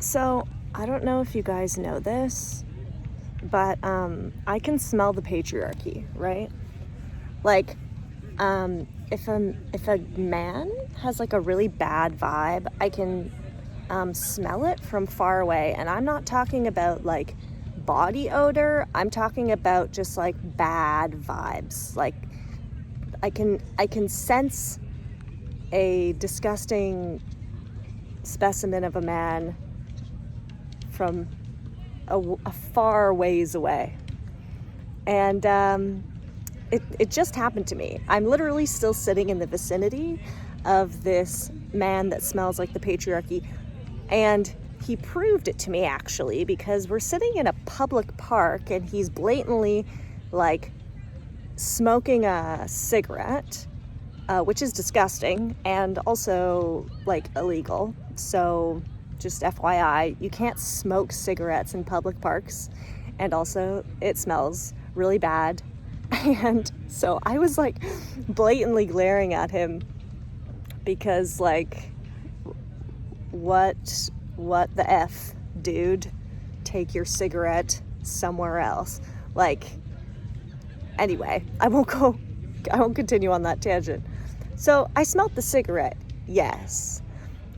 So, I don't know if you guys know this, but I can smell the patriarchy, right? Like, if a man has like a really bad vibe, I can smell it from far away. And I'm not talking about like body odor. I'm talking about just like bad vibes. Like, I can sense a disgusting specimen of a man from a far ways away. And it just happened to me. I'm literally still sitting in the vicinity of this man that smells like the patriarchy. And he proved it to me, actually, because we're sitting in a public park and he's blatantly like smoking a cigarette, which is disgusting and also like illegal. So just FYI, you can't smoke cigarettes in public parks, and also it smells really bad. And so I was like blatantly glaring at him because like, what the F, dude? Take your cigarette somewhere else. Like, anyway, I won't continue on that tangent. So I smelled the cigarette, yes,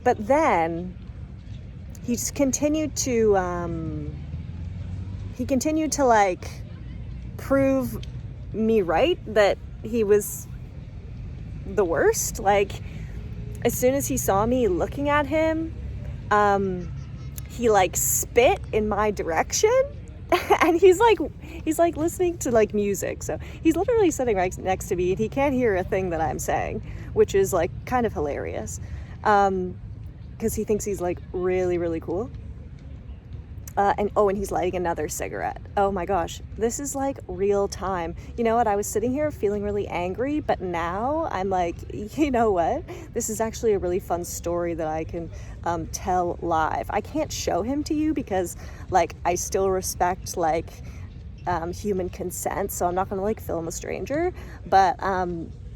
but then he just continued to like prove me right that he was the worst. Like, as soon as he saw me looking at him, he like spit in my direction. And he's like listening to like music, so he's literally sitting right next to me and he can't hear a thing that I'm saying, which is like kind of hilarious, because he thinks he's like really, really cool. And he's lighting another cigarette. Oh my gosh, this is like real time. You know what? I was sitting here feeling really angry, but now I'm like, you know what? This is actually a really fun story that I can tell live. I can't show him to you because like I still respect like human consent, so I'm not gonna like film a stranger, but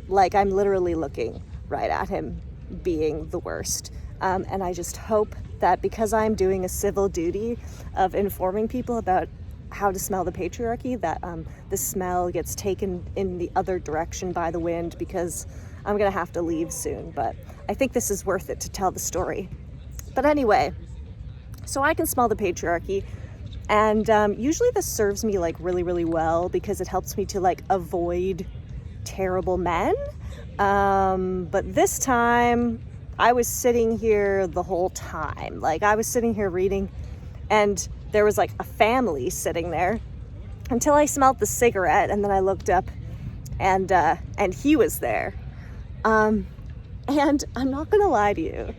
like I'm literally looking right at him being the worst. And I just hope that because I'm doing a civil duty of informing people about how to smell the patriarchy, that the smell gets taken in the other direction by the wind, because I'm gonna have to leave soon, but I think this is worth it to tell the story. But anyway, so I can smell the patriarchy, and usually this serves me like really, really well because it helps me to like avoid terrible men. But this time I was sitting here the whole time. Like, I was sitting here reading, and there was like a family sitting there until I smelled the cigarette, and then I looked up, and he was there. And I'm not gonna lie to you,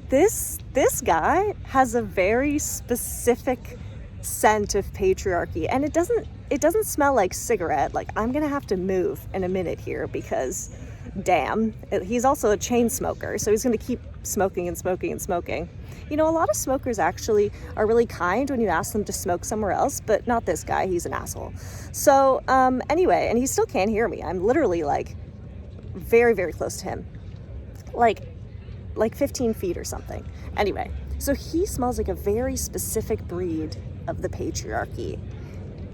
this guy has a very specific scent of patriarchy, and it doesn't smell like cigarette. Like, I'm gonna have to move in a minute here because damn, he's also a chain smoker, so he's going to keep smoking and smoking and smoking. You know, a lot of smokers actually are really kind when you ask them to smoke somewhere else, but not this guy. He's an asshole. So anyway, and he still can't hear me. I'm literally like very, very close to him, like 15 feet or something. Anyway, so he smells like a very specific breed of the patriarchy,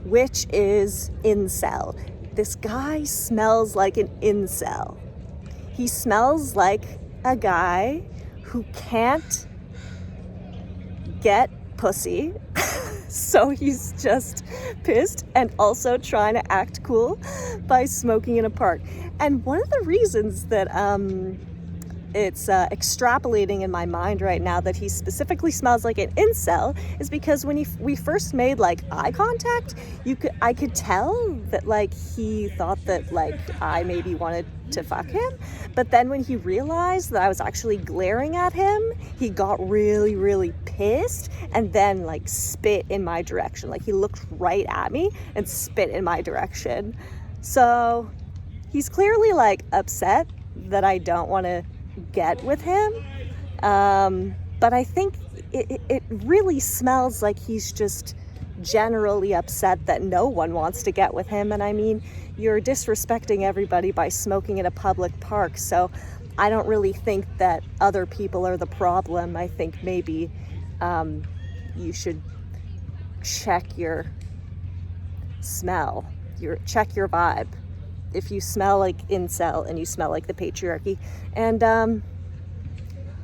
which is incel. This guy smells like an incel. He smells like a guy who can't get pussy, so he's just pissed and also trying to act cool by smoking in a park. And one of the reasons that it's extrapolating in my mind right now that he specifically smells like an incel is because when we first made like eye contact, I could tell that like he thought that like I maybe wanted to fuck him, but then when he realized that I was actually glaring at him, he got really, really pissed and then like spit in my direction. Like, he looked right at me and spit in my direction. So he's clearly like upset that I don't want to get with him, but I think it really smells like he's just generally upset that no one wants to get with him. And I mean, you're disrespecting everybody by smoking in a public park, so I don't really think that other people are the problem. I think maybe you should check your smell, check your vibe. If you smell like incel and you smell like the patriarchy. And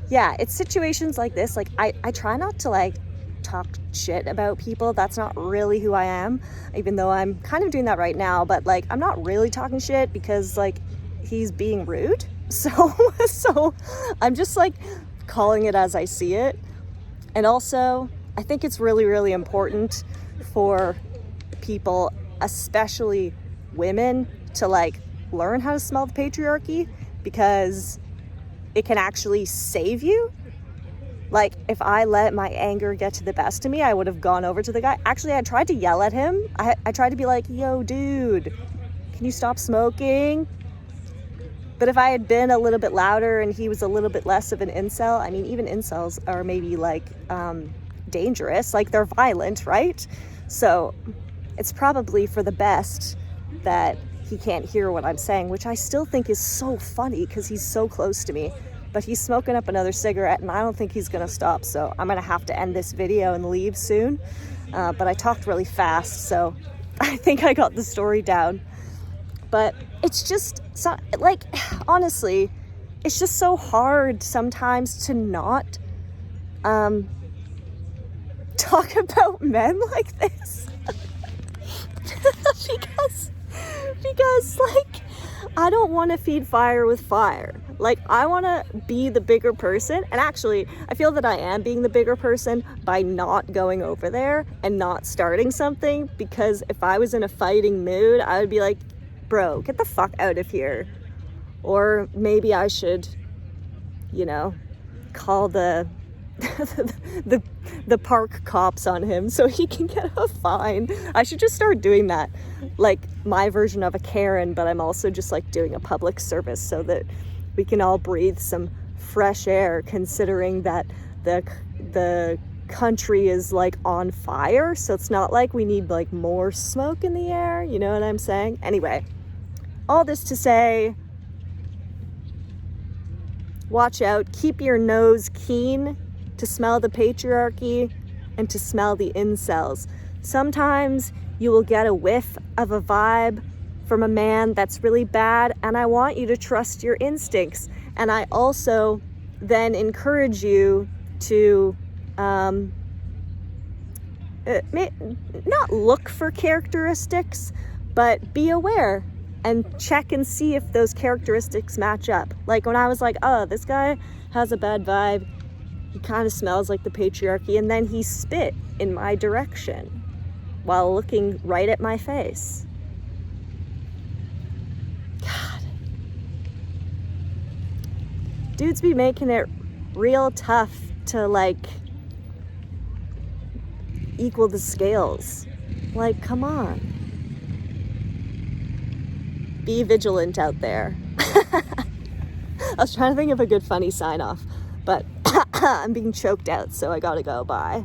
yeah, it's situations like this. Like I try not to like talk shit about people. That's not really who I am, even though I'm kind of doing that right now. But like, I'm not really talking shit because like he's being rude. So I'm just like calling it as I see it. And also, I think it's really, really important for people, especially women, to like learn how to smell the patriarchy, because it can actually save you. Like, if I let my anger get to the best of me, I would have gone over to the guy. Actually, I tried to yell at him. I tried to be like, yo, dude, can you stop smoking? But if I had been a little bit louder and he was a little bit less of an incel, I mean, even incels are maybe like dangerous, like they're violent, right? So it's probably for the best that he can't hear what I'm saying, which I still think is so funny because he's so close to me. But he's smoking up another cigarette and I don't think he's gonna stop, so I'm gonna have to end this video and leave soon. But I talked really fast, so I think I got the story down. But it's just, so, like, honestly, it's just so hard sometimes to not talk about men like this. because like, I don't want to feed fire with fire. Like, I want to be the bigger person. And actually, I feel that I am being the bigger person by not going over there and not starting something. Because if I was in a fighting mood, I would be like, bro, get the fuck out of here. Or maybe I should, you know, call the park cops on him so he can get a fine. I should just start doing that. Like my version of a Karen, but I'm also just like doing a public service so that we can all breathe some fresh air, considering that the country is like on fire. So it's not like we need like more smoke in the air. You know what I'm saying? Anyway, all this to say, watch out, keep your nose keen to smell the patriarchy and to smell the incels. Sometimes you will get a whiff of a vibe from a man that's really bad, and I want you to trust your instincts. And I also then encourage you to not look for characteristics, but be aware and check and see if those characteristics match up. Like when I was like, oh, this guy has a bad vibe, he kind of smells like the patriarchy, and then he spit in my direction while looking right at my face. God. Dudes be making it real tough to like equal the scales. Like, come on. Be vigilant out there. I was trying to think of a good funny sign off, but I'm being choked out, so I gotta go. Bye.